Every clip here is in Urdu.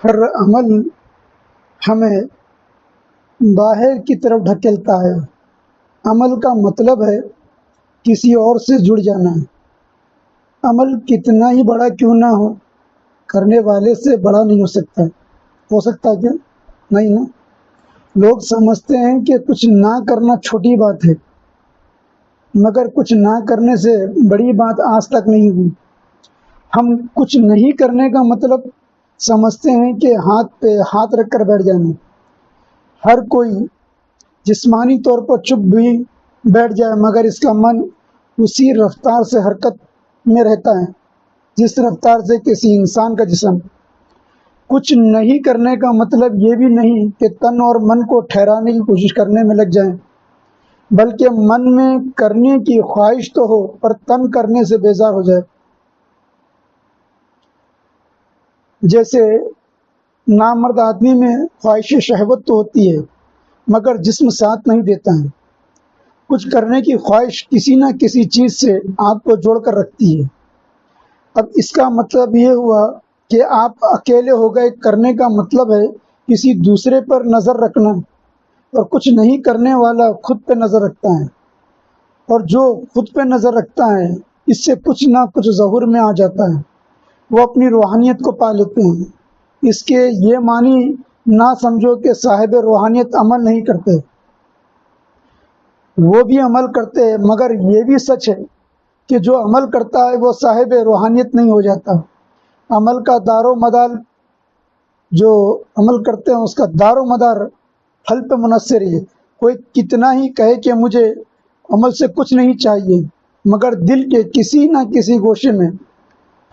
ہر عمل ہمیں باہر کی طرف ڈھکیلتا ہے۔ عمل کا مطلب ہے کسی اور سے جڑ جانا۔ عمل کتنا ہی بڑا کیوں نہ ہو، کرنے والے سے بڑا نہیں ہو سکتا کیا؟ نہیں نا۔ لوگ سمجھتے ہیں کہ کچھ نہ کرنا چھوٹی بات ہے، مگر کچھ نہ کرنے سے بڑی بات آج تک نہیں ہوئی۔ ہم کچھ نہیں کرنے کا مطلب سمجھتے ہیں کہ ہاتھ پہ ہاتھ رکھ کر بیٹھ جانا۔ ہر کوئی جسمانی طور پر چپ بھی بیٹھ جائے مگر اس کا من اسی رفتار سے حرکت میں رہتا ہے جس رفتار سے کسی انسان کا جسم۔ کچھ نہیں کرنے کا مطلب یہ بھی نہیں کہ تن اور من کو ٹھہرانے کی کوشش کرنے میں لگ جائیں، بلکہ من میں کرنے کی خواہش تو ہو پر تن کرنے سے بیزار ہو جائے۔ جیسے نامرد آدمی میں خواہش شہوت تو ہوتی ہے مگر جسم ساتھ نہیں دیتا ہے۔ کچھ کرنے کی خواہش کسی نہ کسی چیز سے آپ کو جوڑ کر رکھتی ہے۔ اب اس کا مطلب یہ ہوا کہ آپ اکیلے ہو گئے۔ کرنے کا مطلب ہے کسی دوسرے پر نظر رکھنا، اور کچھ نہیں کرنے والا خود پہ نظر رکھتا ہے، اور جو خود پہ نظر رکھتا ہے اس سے کچھ نہ کچھ ظہور میں آ جاتا ہے، وہ اپنی روحانیت کو پا لیتے ہیں۔ اس کے یہ معنی نہ سمجھو کہ صاحب روحانیت عمل نہیں کرتے، وہ بھی عمل کرتے ہیں، مگر یہ بھی سچ ہے کہ جو عمل کرتا ہے وہ صاحب روحانیت نہیں ہو جاتا۔ عمل کا دار و مدار، جو عمل کرتے ہیں اس کا دار و مدار پھل پہ منحصر ہے۔ کوئی کتنا ہی کہے کہ مجھے عمل سے کچھ نہیں چاہیے، مگر دل کے کسی نہ کسی گوشے میں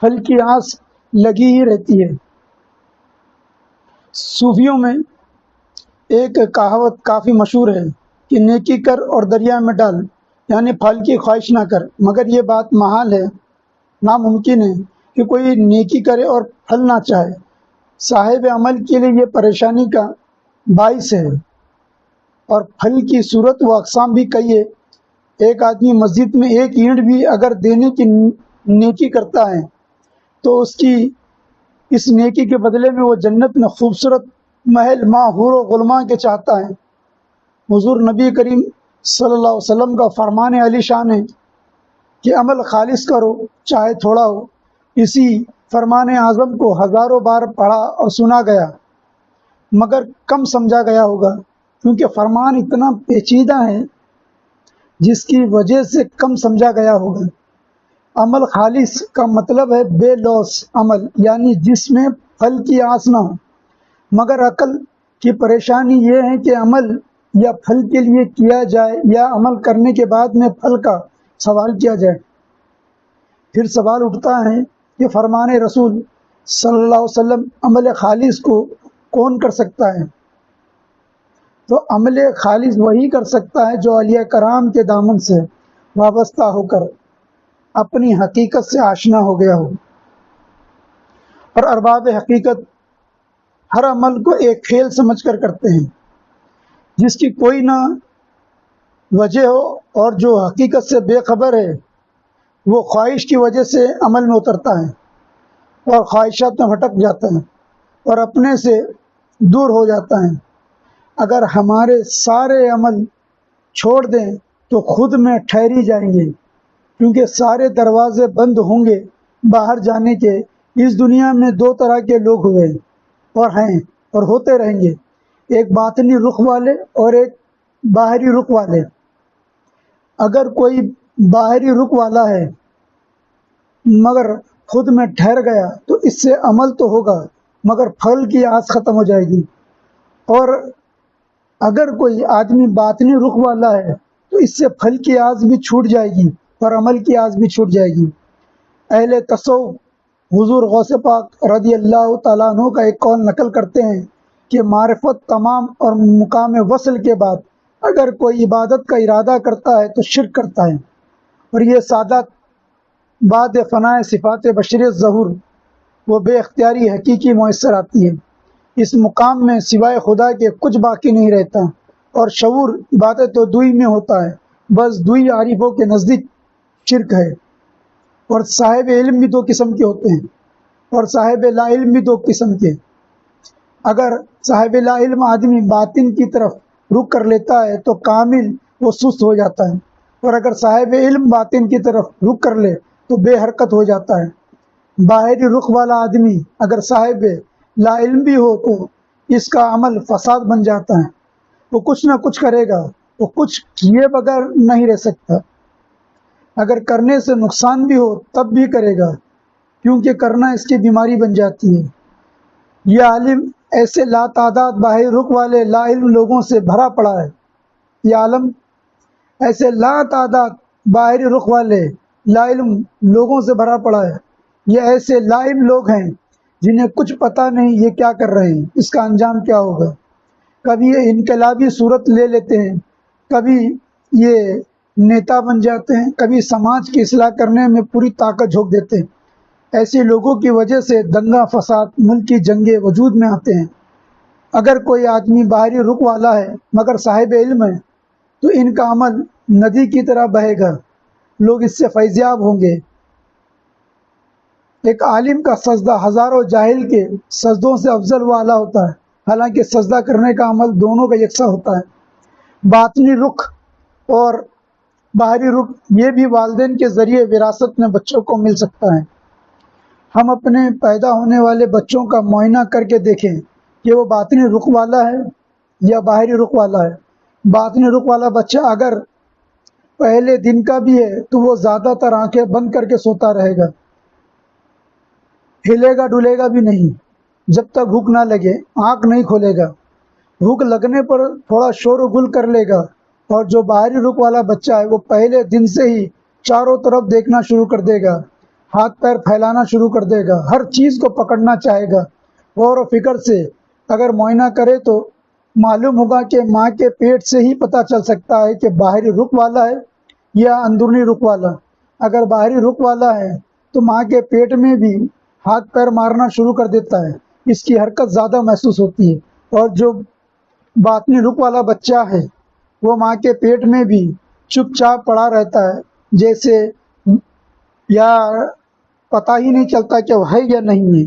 پھل کی آس لگی ہی رہتی ہے۔ صوفیوں میں ایک کہاوت کافی مشہور ہے کہ نیکی کر اور دریا میں ڈال، یعنی پھل کی خواہش نہ کر۔ مگر یہ بات محال ہے، ناممکن ہے کہ کوئی نیکی کرے اور پھل نہ چاہے۔ صاحب عمل کے لیے یہ پریشانی کا باعث ہے، اور پھل کی صورت و اقسام بھی کئی ہے۔ ایک آدمی مسجد میں ایک اینٹ بھی اگر دینے کی نیکی کرتا ہے تو اس کی اس نیکی کے بدلے میں وہ جنت میں خوبصورت محل ماں حور و غلماں کے چاہتا ہے۔ حضور نبی کریم صلی اللہ علیہ وسلم کا فرمان علی شان ہے کہ عمل خالص کرو چاہے تھوڑا ہو۔ اسی فرمان اعظم کو ہزاروں بار پڑھا اور سنا گیا مگر کم سمجھا گیا ہوگا، کیونکہ فرمان اتنا پیچیدہ ہے جس کی وجہ سے کم سمجھا گیا ہوگا۔ عمل خالص کا مطلب ہے بے لوث عمل، یعنی جس میں پھل کی آس نہ ہو۔ مگر عقل کی پریشانی یہ ہے کہ عمل یا پھل کے لیے کیا جائے یا عمل کرنے کے بعد میں پھل کا سوال کیا جائے۔ پھر سوال اٹھتا ہے کہ فرمان رسول صلی اللہ علیہ وسلم عمل خالص کو کون کر سکتا ہے؟ تو عمل خالص وہی کر سکتا ہے جو اولیاء کرام کے دامن سے وابستہ ہو کر اپنی حقیقت سے آشنا ہو گیا ہو۔ اور ارباب حقیقت ہر عمل کو ایک کھیل سمجھ کر کرتے ہیں جس کی کوئی نہ وجہ ہو، اور جو حقیقت سے بے خبر ہے وہ خواہش کی وجہ سے عمل میں اترتا ہے اور خواہشات میں بھٹک جاتا ہے اور اپنے سے دور ہو جاتا ہے۔ اگر ہمارے سارے عمل چھوڑ دیں تو خود میں ٹھہری جائیں گے، کیونکہ سارے دروازے بند ہوں گے باہر جانے کے۔ اس دنیا میں دو طرح کے لوگ ہوئے اور ہیں اور ہوتے رہیں گے، ایک باطنی رخ والے اور ایک باہری رخ والے۔ اگر کوئی باہری رخ والا ہے مگر خود میں ٹھہر گیا تو اس سے عمل تو ہوگا مگر پھل کی آس ختم ہو جائے گی، اور اگر کوئی آدمی باطنی رخ والا ہے تو اس سے پھل کی آس بھی چھوٹ جائے گی اور عمل کی آس بھی چھوٹ جائے گی۔ اہل تصوف حضور غوث پاک رضی اللہ تعالیٰ عنہ کا ایک قول نقل کرتے ہیں کہ معرفت تمام اور مقام وصل کے بعد اگر کوئی عبادت کا ارادہ کرتا ہے تو شرک کرتا ہے، اور یہ سعادت بعد فنائے صفات بشریت ظہور وہ بے اختیاری حقیقی میسر آتی ہے۔ اس مقام میں سوائے خدا کے کچھ باقی نہیں رہتا، اور شعور عبادت و دوئی میں ہوتا ہے۔ بس دوئی عارفوں کے نزدیک شرک ہے، اور صاحب علم بھی دو قسم کے ہوتے ہیں اور صاحب لا علم بھی دو قسم کے۔ اگر صاحب لا علم آدمی باطن کی طرف رخ کر لیتا ہے تو کامل وہ سست ہو جاتا ہے، اور اگر صاحب علم باطن کی طرف رخ کر لے تو بے حرکت ہو جاتا ہے۔ باہری رخ والا آدمی اگر صاحب لا علم بھی ہو تو اس کا عمل فساد بن جاتا ہے، وہ کچھ نہ کچھ کرے گا، وہ کچھ کیے بغیر نہیں رہ سکتا، اگر کرنے سے نقصان بھی ہو تب بھی کرے گا، کیونکہ کرنا اس کی بیماری بن جاتی ہے۔ یہ عالم ایسے لا تعداد باہری رخ والے لا علم لوگوں سے بھرا پڑا ہے، یہ عالم ایسے لا تعداد باہری رخ والے لا علم لوگوں سے بھرا پڑا ہے، یہ ایسے لا علم لوگ ہیں جنہیں کچھ پتہ نہیں یہ کیا کر رہے ہیں، اس کا انجام کیا ہوگا۔ کبھی یہ انقلابی صورت لے لیتے ہیں، کبھی یہ نیتا بن جاتے ہیں، کبھی سماج کی اصلاح کرنے میں پوری طاقت جھونک دیتے ہیں۔ ایسے لوگوں کی وجہ سے دنگا فساد، ملکی جنگیں وجود میں آتے ہیں۔ اگر کوئی آدمی باہری رخ والا ہے مگر صاحب علم ہے تو ان کا عمل ندی کی طرح بہے گا، لوگ اس سے فیضیاب ہوں گے۔ ایک عالم کا سجدہ ہزاروں جاہل کے سجدوں سے افضل و اعلیٰ ہوتا ہے، حالانکہ سجدہ کرنے کا عمل دونوں کا یکساں ہوتا ہے۔ باطنی رخ اور باہری رخ یہ بھی والدین کے ذریعے وراثت میں بچوں کو مل سکتا ہے۔ ہم اپنے پیدا ہونے والے بچوں کا معائنہ کر کے دیکھیں کہ وہ باطنی رخ والا ہے یا باہری رخ والا ہے۔ باطنی رخ والا بچہ اگر پہلے دن کا بھی ہے تو وہ زیادہ تر آنکھیں بند کر کے سوتا رہے گا، ہلے گا ڈلے گا بھی نہیں جب تک بھوک نہ لگے، آنکھ نہیں کھولے گا۔ بھوک لگنے پر تھوڑا شور و گل کر لے گا، اور جو باہری رخ والا بچہ ہے وہ پہلے دن سے ہی چاروں طرف دیکھنا شروع کر دے گا، ہاتھ پیر پھیلانا شروع کر دے گا، ہر چیز کو پکڑنا چاہے گا۔ غور و فکر سے اگر معائنہ کرے تو معلوم ہوگا کہ ماں کے پیٹ سے ہی پتہ چل سکتا ہے کہ باہری رخ والا ہے یا اندرونی رخ والا۔ اگر باہری رخ والا ہے تو ماں کے پیٹ میں بھی ہاتھ پیر مارنا شروع کر دیتا ہے، اس کی حرکت زیادہ محسوس ہوتی ہے، اور جو باطنی رخ والا بچہ ہے وہ ماں کے پیٹ میں بھی چپ چاپ پڑا رہتا ہے، جیسے یا پتہ ہی نہیں چلتا کہ وہ ہے یا نہیں ہے۔